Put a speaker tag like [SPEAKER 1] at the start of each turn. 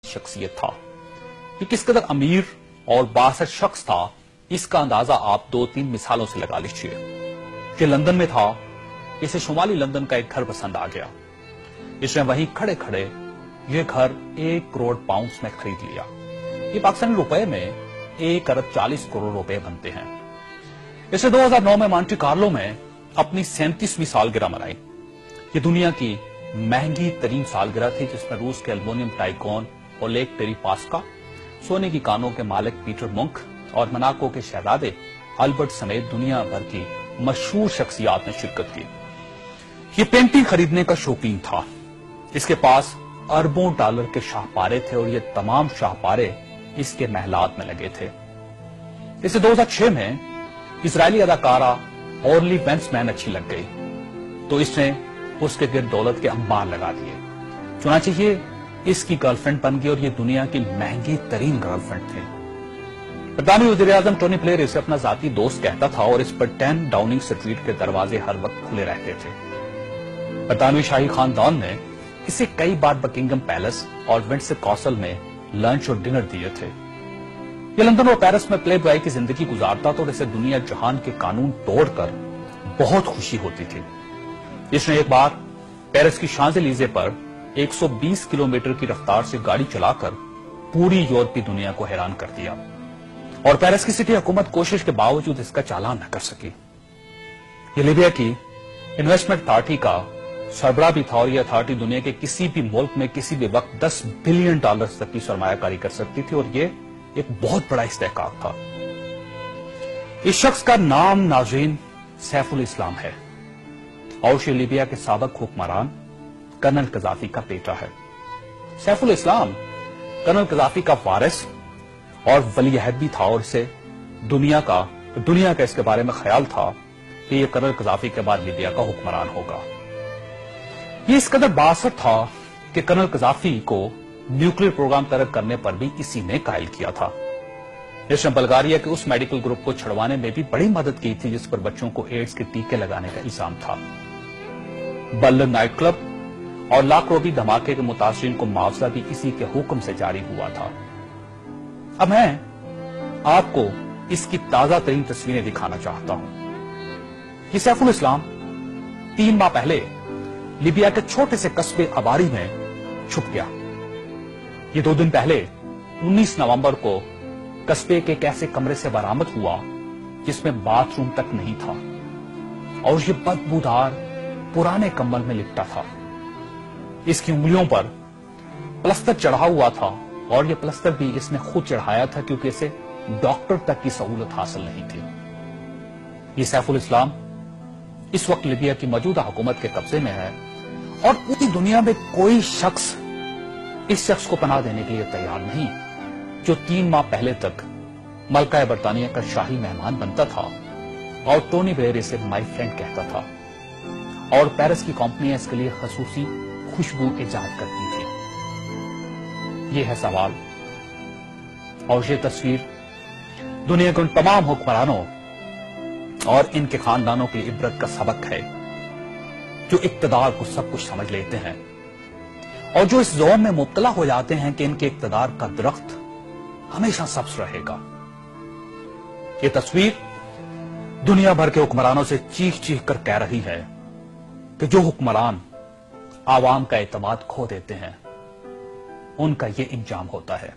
[SPEAKER 1] شخصیت تھا. یہ کس قدر امیر اور بااثر شخص تھا اس کا اندازہ آپ 2-3 مثالوں سے لگا لیجیے. کہ لندن میں تھا، اسے شمالی لندن کا ایک گھر پسند آ گیا. اس نے وہیں کھڑے کھڑے یہ گھر 1 کروڑ پاؤنڈز میں خرید لیا. یہ پاکستانی روپے میں 1 ارب 40 کروڑ روپے بنتے ہیں. اس نے 2009 میں مونٹی کارلو میں اپنی 37ویں سالگرہ منائی. یہ دنیا کی مہنگی ترین سالگرہ تھی، جس میں روس کے المونیم ٹائکون اولیگ ڈیریپاسکا، سونے کی کانوں کے مالک پیٹر منک اور مناکو کے شہزادے البرٹ سمیت دنیا بھر کی مشہور شخصیات نے شرکت کی. یہ پینٹنگ خریدنے کا شوقین تھا. اس کے پاس اربوں ڈالر کے شاہپارے تھے اور یہ تمام شاہپارے اس کے محلات میں لگے تھے. اسے 2006 میں اسرائیلی اداکارہ اورلی وینسمین اچھی لگ گئی تو اس نے اس کے گرد دولت کے انبار لگا دیے. چنانچہ یہ اس کی گرل فرینڈ بن گئی اور یہ دنیا کی مہنگی ترین گرل فرینڈ تھی. برطانوی وزیر اعظم ٹونی بلیئر اسے اپنا ذاتی دوست کہتا تھا اور اس پر 10 ڈاؤننگ اسٹریٹ کے دروازے ہر وقت کھلے رہتے تھے. برطانوی شاہی خاندان نے اسے کئی بار بکنگم پیلس اور ونڈسر کاسل میں لنچ اور ڈنر دیے تھے. یہ لندن اور پیرس میں پلے بوائے کی زندگی گزارتا تھا اور اسے دنیا جہان کے قانون توڑ کر بہت خوشی ہوتی تھی. اس نے ایک بار پیرس کی شانزلیزے پر 120 کلومیٹر کی رفتار سے گاڑی چلا کر پوری یورپی دنیا کو حیران کر دیا اور پیرس کی سٹی حکومت کوشش کے باوجود اس کا چالان نہ کر سکی. یہ لیبیا کی انویسٹمنٹ اتھارٹی کا سربراہ بھی تھا اور یہ اتھارٹی دنیا کے کسی بھی ملک میں کسی بھی وقت $10 بلین تک کی سرمایہ کاری کر سکتی تھی اور یہ ایک بہت بڑا استحقاق تھا. اس شخص کا نام ناظرین سیف الاسلام ہے اور یہ لیبیا کے سابق حکمران کرنل قذافی کا بیٹا ہے. سیف الاسلام کرنل قذافی کا وارث اور ولی عہد بھی تھا اور اسے دنیا کا اس کے بارے میں خیال تھا کہ یہ کرنل قذافی کے بعد لیبیا کا حکمران ہوگا. یہ اس قدر بااثر تھا کہ کرنل قذافی کو نیوکلیر پروگرام ترک کرنے پر بھی کسی نے قائل کیا تھا. اس نے بلغاریہ کے اس میڈیکل گروپ کو چھڑوانے میں بھی بڑی مدد کی تھی جس پر بچوں کو ایڈز کے ٹیکے لگانے کا الزام تھا. برلن نائٹ کلب اور لاکھ روبی دھماکے کے متاثرین کو معاوضہ بھی اسی کے حکم سے جاری ہوا تھا. اب میں آپ کو اس کی تازہ ترین تصویریں دکھانا چاہتا ہوں. یہ سیف الاسلام 3 ماہ پہلے لیبیا کے چھوٹے سے قصبے اباری میں چھپ گیا. یہ 2 دن پہلے 19 نومبر کو قصبے کے ایک ایسے کمرے سے برآمد ہوا جس میں باتھ روم تک نہیں تھا اور یہ بدبودار پرانے کمبل میں لپٹا تھا. اس کی انگلیوں پر پلستر چڑھا ہوا تھا اور یہ پلستر بھی اس نے خود چڑھایا تھا کیونکہ اسے ڈاکٹر تک کی سہولت حاصل نہیں تھی. یہ سیف الاسلام اس وقت لیبیا کی موجودہ حکومت کے قبضے میں ہے اور پوری دنیا میں کوئی شخص اس شخص کو پناہ دینے کے لیے تیار نہیں جو 3 ماہ پہلے تک ملکہ برطانیہ کا شاہی مہمان بنتا تھا اور ٹونی بلیئر اسے مائی فرینڈ کہتا تھا اور پیرس کی کمپنیاں اس کے لیے خصوصی خوشبو ایجاد کرتی تھی. یہ ہے سوال اور یہ تصویر دنیا کے ان تمام حکمرانوں اور ان کے خاندانوں کی عبرت کا سبق ہے جو اقتدار کو سب کچھ سمجھ لیتے ہیں اور جو اس زوم میں مبتلا ہو جاتے ہیں کہ ان کے اقتدار کا درخت ہمیشہ سبز رہے گا. یہ تصویر دنیا بھر کے حکمرانوں سے چیخ چیخ کر کہہ رہی ہے کہ جو حکمران عوام کا اعتماد کھو دیتے ہیں ان کا یہ انجام ہوتا ہے.